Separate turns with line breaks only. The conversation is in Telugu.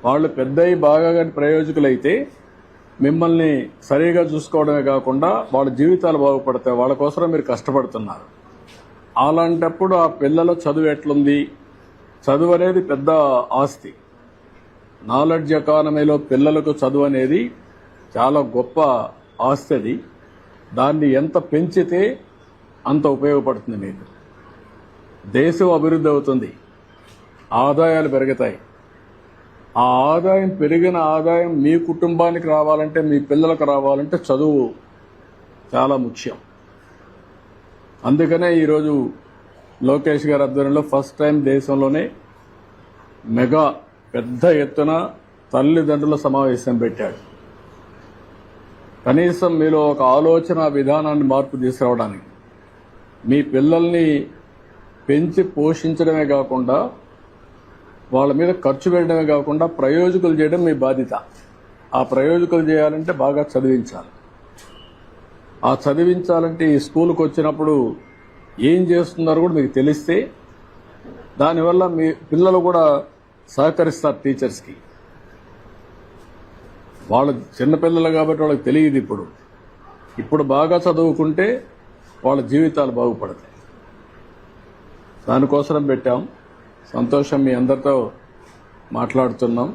వాళ్ళు పెద్దయి బాగా కానీ ప్రయోజకులైతే మిమ్మల్ని సరిగా చూసుకోవడమే కాకుండా వాళ్ళ జీవితాలు బాగుపడతాయి. వాళ్ళ కోసం మీరు కష్టపడుతున్నారు. అలాంటప్పుడు ఆ పిల్లల చదువు ఎట్లుంది? చదువు అనేది పెద్ద ఆస్తి. నాలెడ్జ్ ఎకానమీలో పిల్లలకు చదువు అనేది చాలా గొప్ప ఆస్తి. అది దాన్ని ఎంత పెంచితే అంత ఉపయోగపడుతుంది. మీకు దేశం అభివృద్ధి అవుతుంది, ఆదాయాలు పెరుగుతాయి. ఆ ఆదాయం పెరిగిన ఆదాయం మీ కుటుంబానికి రావాలంటే, మీ పిల్లలకు రావాలంటే చదువు చాలా ముఖ్యం. అందుకనే ఈరోజు లోకేష్ గారి ఆధ్వర్యంలో ఫస్ట్ టైం దేశంలోనే మెగా పెద్ద ఎత్తున తల్లిదండ్రుల సమావేశం పెట్టాడు. కనీసం మీలో ఒక ఆలోచన విధానాన్ని మార్పు తీసుకురావడానికి, మీ పిల్లల్ని పెంచి పోషించడమే కాకుండా వాళ్ళ మీద ఖర్చు పెట్టడమే కాకుండా ప్రయోజకులు చేయడం మీ బాధ్యత. ఆ ప్రయోజకులు చేయాలంటే బాగా చదివించాలి. ఆ చదివించాలంటే ఈ స్కూల్కి వచ్చినప్పుడు ఏం చేస్తున్నారో కూడా మీకు తెలిస్తే దానివల్ల మీ పిల్లలు కూడా సహకరిస్తారు టీచర్స్కి. వాళ్ళు చిన్నపిల్లలు కాబట్టి వాళ్ళకి తెలియదు. ఇప్పుడు బాగా చదువుకుంటే వాళ్ళ జీవితాలు బాగుపడతాయి. దానికోసం పెట్టాం. సంతోషం, మీ అందరితో మాట్లాడుతున్నాం.